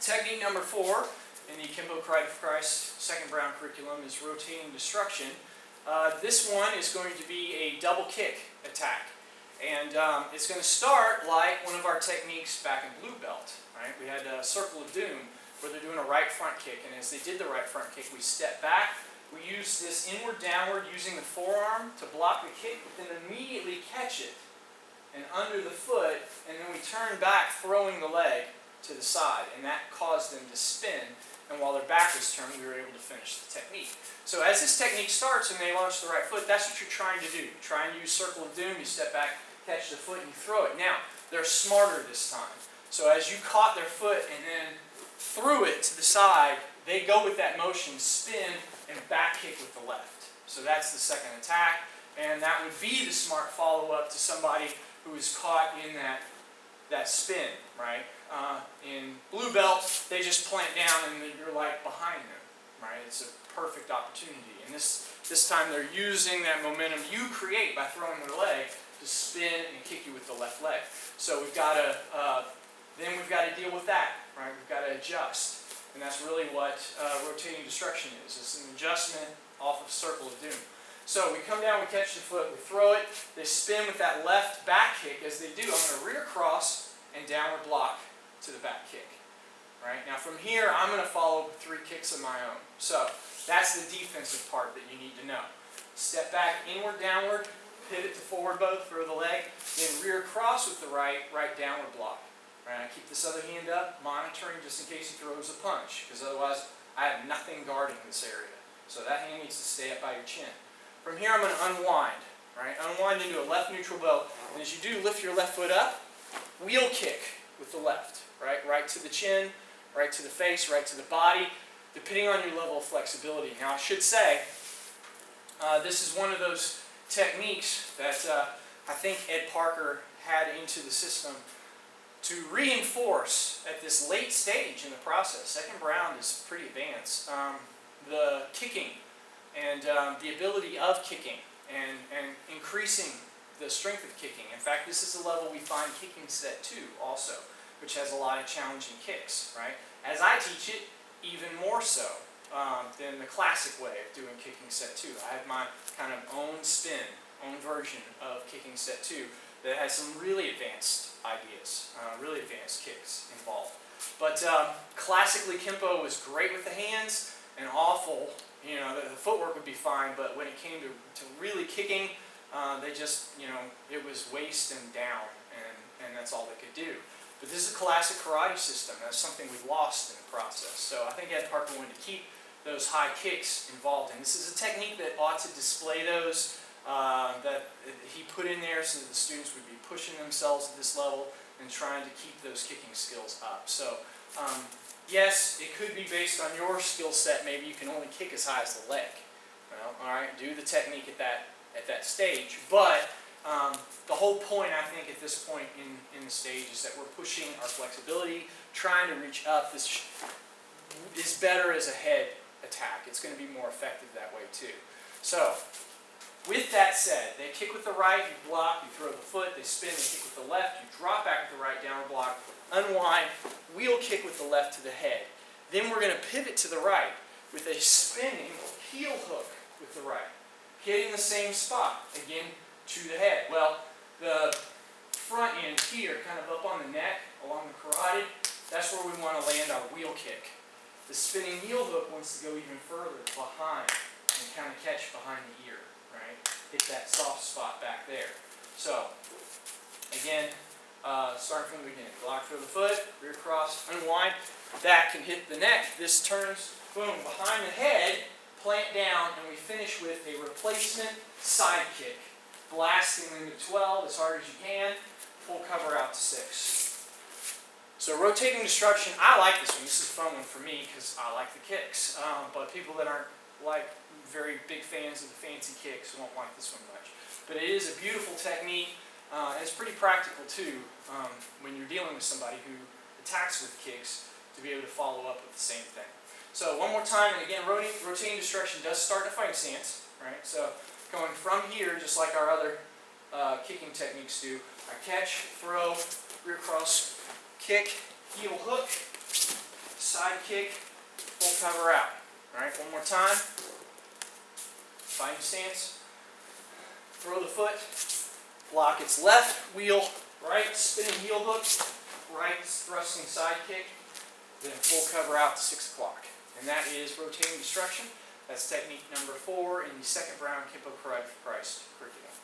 Technique number 4 in the Kenpo Karate for Christ second Brown curriculum is rotating destruction. This one is going to be a double kick attack. And it's going to start like one of our techniques back in Blue Belt. Right? We had a Circle of Doom where they're doing a right front kick. And as they did the right front kick, we step back. We use this inward downward using the forearm to block the kick, but then immediately catch it and under the foot, and then we turn back throwing the leg to the side, and that caused them to spin, and while their back was turned, we were able to finish the technique. So as this technique starts and they launch the right foot, that's what you're trying to do. Try and use Circle of Doom, you step back, catch the foot, and you throw it. Now, they're smarter this time. So as you caught their foot and then threw it to the side, they go with that motion, spin, and back kick with the left. So that's the second attack, and that would be the smart follow-up to somebody who is caught in that spin, right? In Blue Belt, they just plant down and you're like behind them, right? It's a perfect opportunity. And this time they're using that momentum you create by throwing their leg to spin and kick you with the left leg. So we've got to, then we've got to deal with that, right? We've got to adjust. And that's really what rotating destruction is. It's an adjustment off of Circle of Doom. So we come down, we catch the foot, we throw it, they spin with that left back kick. As they do, I'm going to rear cross and downward block to the back kick. Right? Now from here, I'm going to follow with 3 kicks of my own. So that's the defensive part that you need to know. Step back, inward, downward, pivot to forward both, throw the leg, then rear cross with the right downward block. Right? I keep this other hand up, monitoring just in case he throws a punch, because otherwise I have nothing guarding this area. So that hand needs to stay up by your chin. From here I'm going to unwind. Right? Unwind into a left neutral belt, and as you do, lift your left foot up, wheel kick with the left. Right to the chin, right to the face, right to the body, depending on your level of flexibility. Now I should say, this is one of those techniques that I think Ed Parker had into the system to reinforce at this late stage in the process. Second Brown is pretty advanced. The kicking and the ability of kicking and increasing the strength of kicking. In fact, this is the level we find kicking set 2 also, which has a lot of challenging kicks, right? As I teach it, even more so than the classic way of doing kicking set 2. I have my kind of own spin, own version of kicking set 2 that has some really advanced ideas, really advanced kicks involved. But classically, Kenpo was great with the hands and awful, you know, the footwork would be fine, but when it came to really kicking, they just, you know, it was waist and down, and that's all they could do. But this is a classic karate system. That's something we've lost in the process. So I think Ed Parker wanted to keep those high kicks involved. And this is a technique that ought to display those, that he put in there so that the students would be pushing themselves at this level and trying to keep those kicking skills up. So yes, it could be based on your skill set. Maybe you can only kick as high as the leg. Well, all right, do the technique at that stage. But the whole point, I think, at this point in the stage is that we're pushing our flexibility, trying to reach up. This is better as a head attack. It's going to be more effective that way too. So, with that said, they kick with the right, you block, you throw the foot, they spin, they kick with the left, you drop back with the right, downward block, unwind, wheel kick with the left to the head. Then we're going to pivot to the right with a spinning heel hook with the right, hitting the same spot, again, to the head. Well, the front end here, kind of up on the neck, along the carotid, that's where we want to land our wheel kick. The spinning heel hook wants to go even further behind and kind of catch behind the ear, right? Hit that soft spot back there. So, again, starting from the beginning. Block through the foot, rear cross, unwind. That can hit the neck. This turns, boom, behind the head, plant down, and we finish with a replacement side kick. Blasting into 12 as hard as you can, full cover out to 6. So rotating destruction, I like this one. This is a fun one for me because I like the kicks. But people that aren't like very big fans of the fancy kicks won't like this one much. But it is a beautiful technique. And it's pretty practical too when you're dealing with somebody who attacks with kicks to be able to follow up with the same thing. So one more time, and again, rotating destruction does start in a fighting stance, right? So going from here, just like our other kicking techniques do, I catch, throw, rear cross, kick, heel hook, side kick, full cover out. Alright, one more time. Fighting stance. Throw the foot. Block its left wheel, right, spinning heel hook, right, thrusting side kick, then full cover out to 6 o'clock. And that is rotating destruction. That's technique number 4 in the second Brown Kenpo Karate for Christ curriculum.